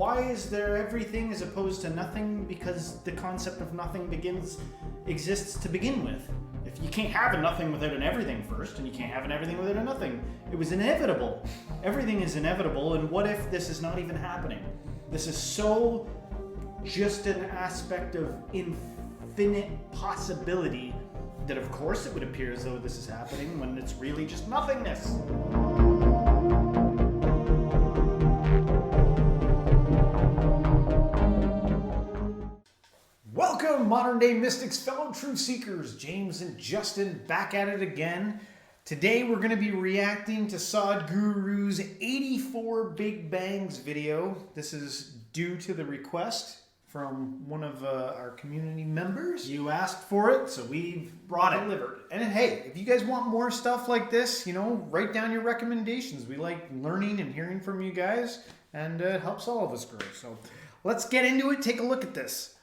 why is there everything as opposed to nothing? Because the concept of nothing exists to begin with. If you can't have a nothing without an everything first, and you can't have an everything without a nothing, it was inevitable. Everything is inevitable, and what if this is not even happening? This is so just an aspect of infinite possibility that of course it would appear as though this is happening when it's really just nothingness. Welcome, modern day mystics, fellow truth seekers. James and Justin back at it again. Today we're going to be reacting to Sadhguru's 84 Big Bangs video. This is due to the request from one of our community members. You asked for it, so we brought it. Delivered. And hey, if you guys want more stuff like this, you know, write down your recommendations. We like learning and hearing from you guys, and it helps all of us grow. So let's get into it, take a look at this.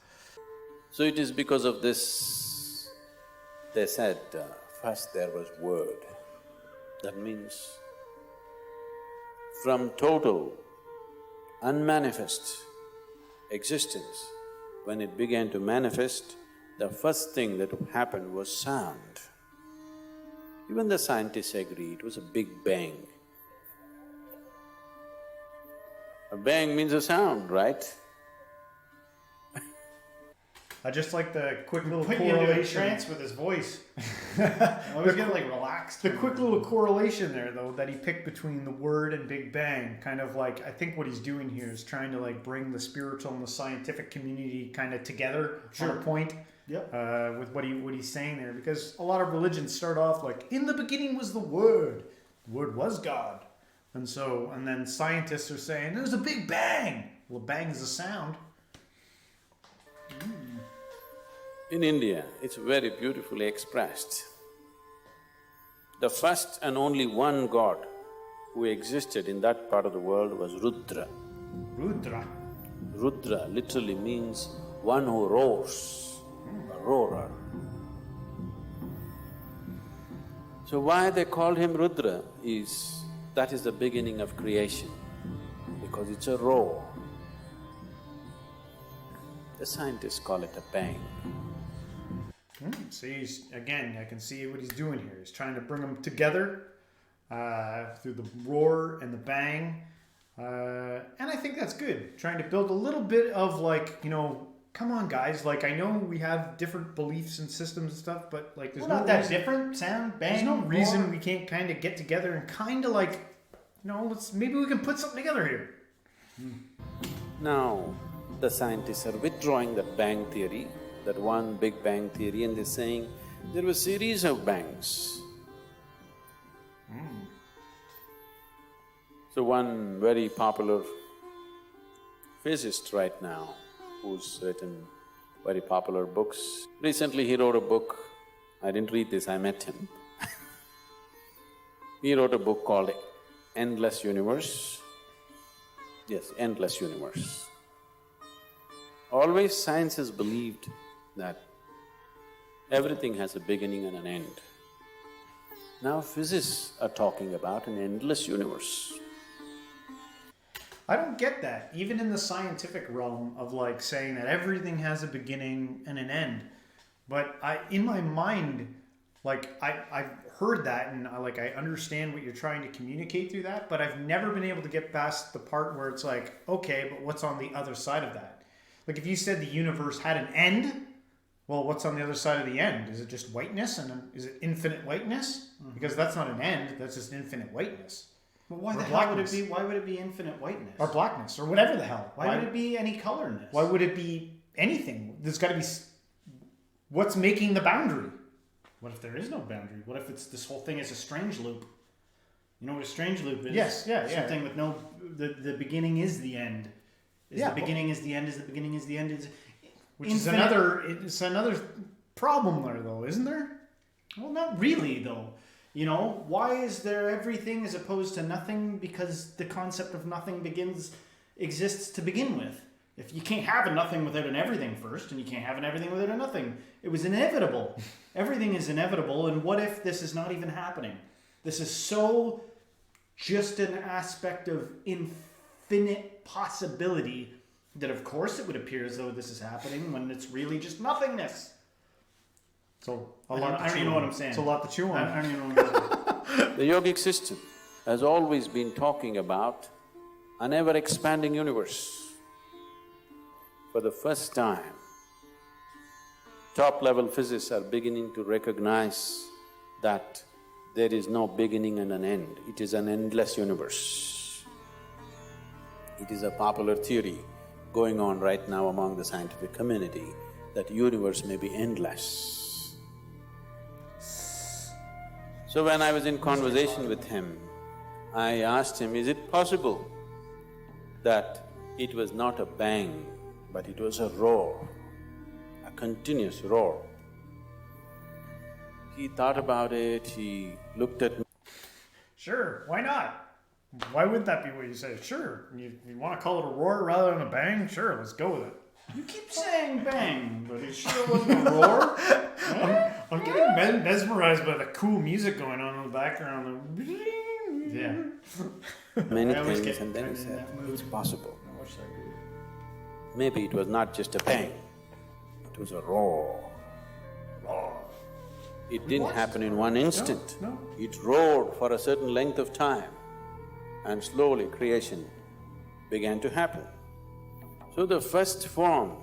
So it is because of this, they said, first there was word. That means from total unmanifest existence, when it began to manifest, the first thing that happened was sound. Even the scientists agree it was a big bang. A bang means a sound, right? I just like the quick little correlation. Trance with his voice. I always get like relaxed. The quick little correlation there, though, that he picked between the word and Big Bang, kind of like, I think what he's doing here is trying to like bring the spiritual and the scientific community kind of together on a point. Yep. With what he's saying there, because a lot of religions start off like, in the beginning was the Word was God, and then scientists are saying there's a Big Bang. Well, bang is a sound. In India, it's very beautifully expressed. The first and only one god who existed in that part of the world was Rudra. Rudra. Rudra literally means one who roars, a roarer. So why they called him Rudra is, that is the beginning of creation, because it's a roar. The scientists call it a bang. See, again, I can see what he's doing here. He's trying to bring them together through the roar and the bang. And I think that's good. Trying to build a little bit of like, you know, come on guys, like I know we have different beliefs and systems and stuff, but like there's not that different. Sound, bang, there's no reason we can't kind of get together and kind of like, you know, maybe we can put something together here. Now, the scientists are withdrawing that bang theory, that one Big Bang theory, and they're saying there were a series of bangs. So one very popular physicist right now, who's written very popular books, recently he wrote a book, I didn't read this, I met him. He wrote a book called Endless Universe. Yes, Endless Universe. Always science has believed that everything has a beginning and an end. Now physicists are talking about an endless universe. I don't get that, even in the scientific realm of like saying that everything has a beginning and an end. But in my mind, like I've heard that and I understand what you're trying to communicate through that, but I've never been able to get past the part where it's like, okay, but what's on the other side of that? Like if you said the universe had an end, well, what's on the other side of the end? Is it just whiteness, and is it infinite whiteness? Because that's not an end, that's just infinite whiteness. Well, why the hell would it be? Why would it be infinite whiteness? Or blackness, or whatever the hell. Why would it be any color in this? Why would it be anything? There's got to be, what's making the boundary? What if there is no boundary? What if this whole thing is a strange loop? You know what a strange loop is? Yes, yeah. Something with no, the beginning is the end. The beginning is the end, is the beginning is the end, is which infinite. It's another problem there though, isn't there? Well, not really though. You know, why is there everything as opposed to nothing? Because the concept of nothing exists to begin with. If you can't have a nothing without an everything first, and you can't have an everything without a nothing, it was inevitable. Everything is inevitable, and what if this is not even happening? This is so just an aspect of infinite infinite possibility that of course it would appear as though this is happening when it's really just nothingness. So I don't even know what I'm saying. It's a lot to chew on. I don't even know what I'm saying. The yogic system has always been talking about an ever-expanding universe. For the first time, top-level physicists are beginning to recognize that there is no beginning and an end. It is an endless universe. It is a popular theory going on right now among the scientific community that universe may be endless. So when I was in conversation with him, I asked him, is it possible that it was not a bang, but it was a roar, a continuous roar? He thought about it, he looked at me. Sure, why not? Why would that be what you say? Sure, you want to call it a roar rather than a bang? Sure, let's go with it. You keep saying bang, but it sure wasn't a roar. I'm getting mesmerized by the cool music going on in the background. Yeah. Many things, and then he said, it's possible. Maybe it was not just a bang, it was a roar. It didn't happen in one instant. No. It roared for a certain length of time, and slowly creation began to happen. So the first form,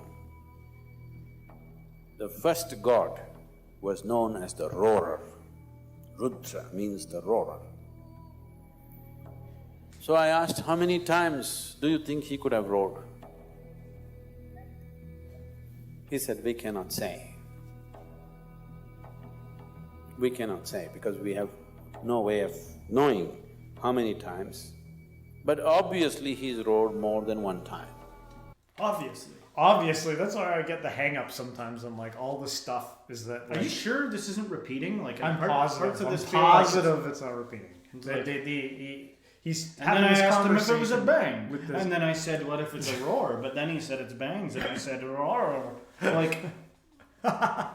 the first god was known as the roarer. Rudra means the roarer. So I asked, how many times do you think he could have roared? He said, we cannot say. We cannot say because we have no way of knowing how many times, but obviously he's roared more than one time. Obviously, that's why I get the hang-up sometimes. I'm like, all this stuff is that… Are you sure this isn't repeating? Like, I'm positive. of this I'm positive it's not repeating. And then I asked him if it was a bang. And then I said, what if it's a roar? But then he said it's bangs, and I said roar. Like… I'm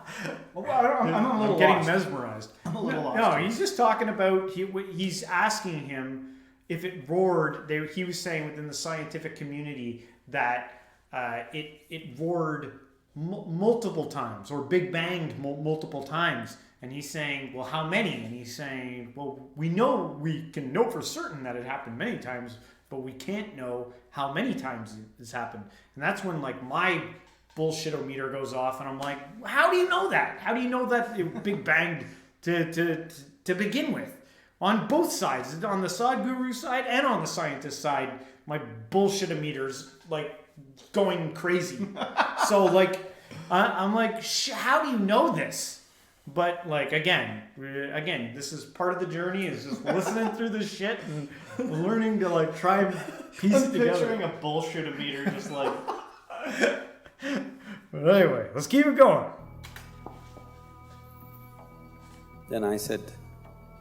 getting mesmerized. I'm a little lost. No, he's just talking about… He's asking him if it roared. He was saying within the scientific community that it roared multiple times or big banged multiple times, and he's saying, well, how many? And he's saying, well, we can know for certain that it happened many times, but we can't know how many times it's happened. And that's when like my bullshit-o-meter goes off, and I'm like, how do you know that? How do you know that it big banged to begin with? On both sides, on the Sadhguru side and on the scientist side, my bullshit-o-meter's like going crazy. So like, I'm like, how do you know this? But like, again, this is part of the journey, is just listening through this shit and learning to like try and piece it together. I'm picturing a bullshit-o-meter just like… But anyway, let's keep it going. Then I said,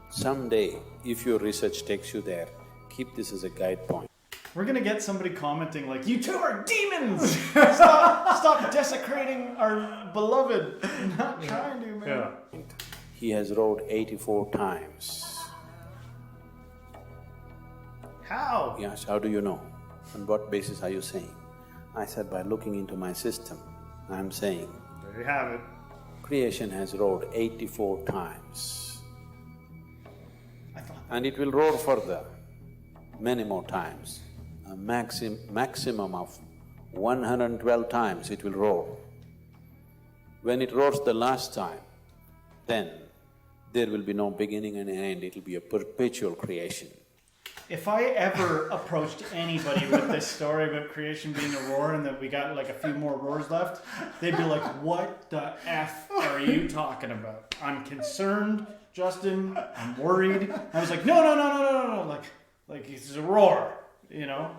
someday, if your research takes you there, keep this as a guide point. We're gonna get somebody commenting like, you two are demons! Stop desecrating our beloved. I'm not trying to, man. Yeah. He has roared 84 times. How? He asked, how do you know? On what basis are you saying? I said, by looking into my system, I'm saying, There you have it. creation has roared 84 times. I thought… And it will roar further, many more times. A maximum of 112 times it will roar. When it roars the last time, then there will be no beginning and end, it will be a perpetual creation. If I ever approached anybody with this story about creation being a roar and that we got like a few more roars left, they'd be like, what the F are you talking about? I'm concerned, Justin, I'm worried. I was like, no, like it's a roar, you know?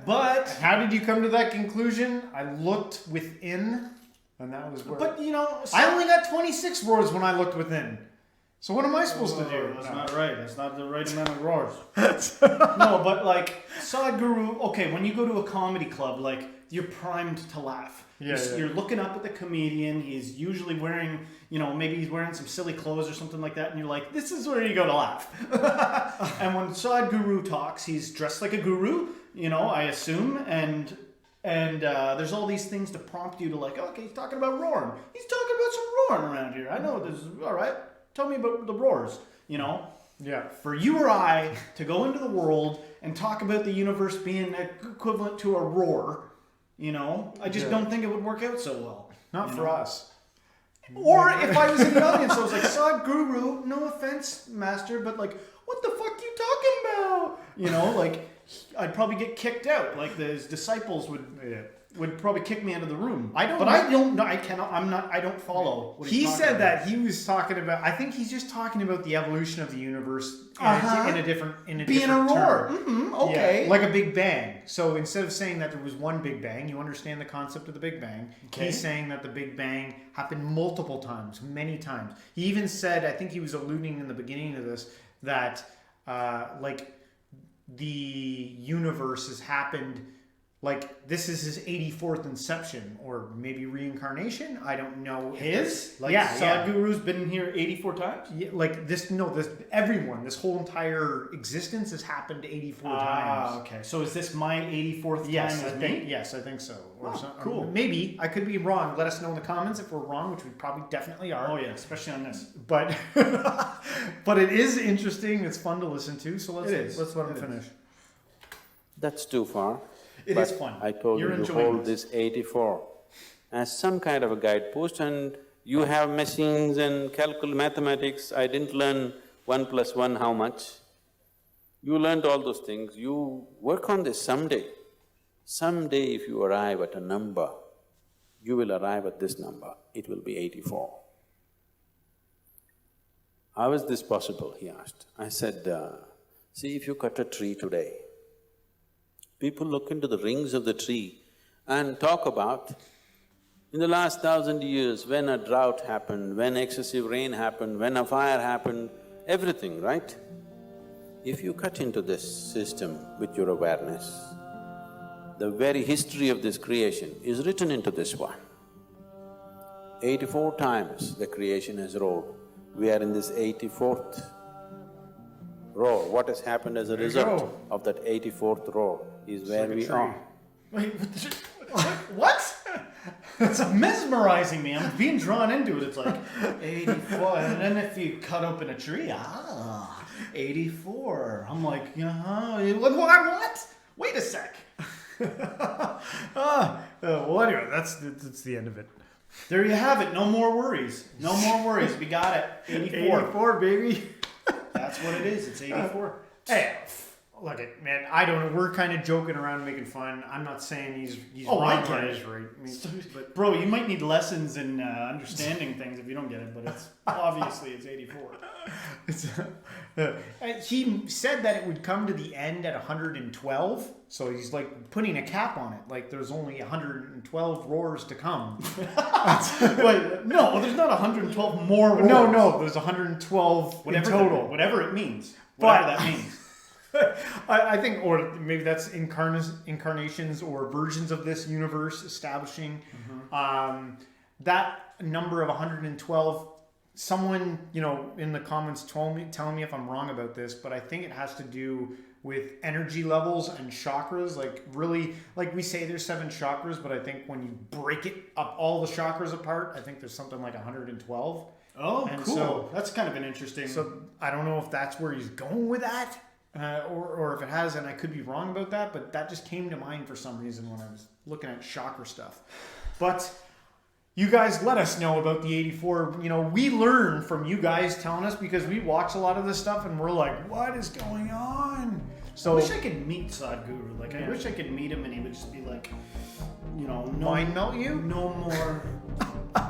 But… How did you come to that conclusion? I looked within, and that was where… But you know… I only got 26 roars when I looked within. So what am I supposed to do? That's not right. That's not the right amount of roars. No, but like Sadhguru, okay, when you go to a comedy club, like you're primed to laugh. You're looking up at the comedian. He's usually wearing, maybe he's wearing some silly clothes or something like that. And you're like, this is where you go to laugh. And when Sadhguru talks, he's dressed like a guru, I assume. And there's all these things to prompt you to like, okay, he's talking about roaring. He's talking about some roaring around here. I know this is all right. Tell me about the roars, Yeah. For you or I to go into the world and talk about the universe being equivalent to a roar, I just don't think it would work out so well. Not for us. Or if I was in the audience, I was like, Sadhguru, no offense, master, but like, what the fuck you talking about? Like, I'd probably get kicked out. Like, his disciples would probably kick me out of the room. I don't follow what He he's said talking about. that he was talking about. I think he's just talking about the evolution of the universe in a different being a different roar. term. Okay. Yeah, like a Big Bang. So instead of saying that there was one Big Bang, you understand the concept of the Big Bang. Okay. He's saying that the Big Bang happened multiple times, many times. He even said, I think he was alluding in the beginning of this, that like the universe has happened. Like, this is his 84th inception, or maybe reincarnation. I don't know. His? Like, yeah, Sadhguru's been here 84 times? Yeah, like this whole entire existence has happened 84 times. Okay. So is this my 84th Yes, time I as think. me? Yes, I think so. Or cool. Maybe I could be wrong. Let us know in the comments if we're wrong, which we probably definitely are. Oh yeah, especially on this. But but it is interesting. It's fun to listen to. So let's let him It finish. That's too far. It But is fun. I told You're you to enjoying hold this 84 as some kind of a guidepost, and you have machines and mathematics. I didn't learn 1 + 1 how much. You learned all those things. You work on this someday. Someday if you arrive at a number, you will arrive at this number. It will be 84. How is this possible, he asked. I said, see, if you cut a tree today, people look into the rings of the tree and talk about, in the last 1,000 years, when a drought happened, when excessive rain happened, when a fire happened, everything, right? If you cut into this system with your awareness, the very history of this creation is written into this one. 84 times the creation has roared. We are in this 84th roar. What has happened as a result of that 84th roar is where we are. Wait, what? It's mesmerizing me. I'm being drawn into it. It's like 84, and then if you cut open a tree, 84. I'm like, what? Wait a sec. Well, anyway, that's the end of it. There you have it. No more worries. No more worries. We got it. 84. 84, baby. That's what it is. It's 84. Hey, look it, man. I don't know. We're kind of joking around, making fun. I'm not saying he's Oh, I wrong get or it. he's right. I mean, but Bro, you might need lessons in understanding things if you don't get it, but it's obviously it's 84. he said that it would come to the end at 112. So he's like putting a cap on it. Like there's only 112 roars to come. Wait, no, there's not 112 more roars. No, there's 112 Whatever in total. Whatever it means. Whatever that means. I think, or maybe that's incarnations or versions of this universe establishing that number of 112. Someone, in the comments telling me if I'm wrong about this, but I think it has to do with energy levels and chakras. Like really, like we say there's 7 chakras, but I think when you break it up, all the chakras apart, I think there's something like 112. Oh, And cool. so- That's kind of an interesting... So I don't know if that's where he's going with that, or if it has, and I could be wrong about that, but that just came to mind for some reason when I was looking at chakra stuff. But you guys let us know about the 84. We learn from you guys telling us because we watch a lot of this stuff and we're like, what is going on? So I wish I could meet Sadhguru. Like, I wish I could meet him and he would just be like, mind melt you? No more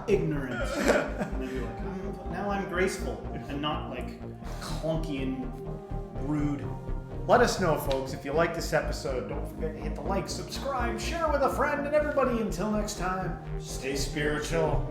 ignorance. And I'd be like, now I'm graceful and not like clunky and rude. Let us know, folks, if you like this episode. Don't forget to hit the like, subscribe, share with a friend, and everybody until next time, Stay spiritual.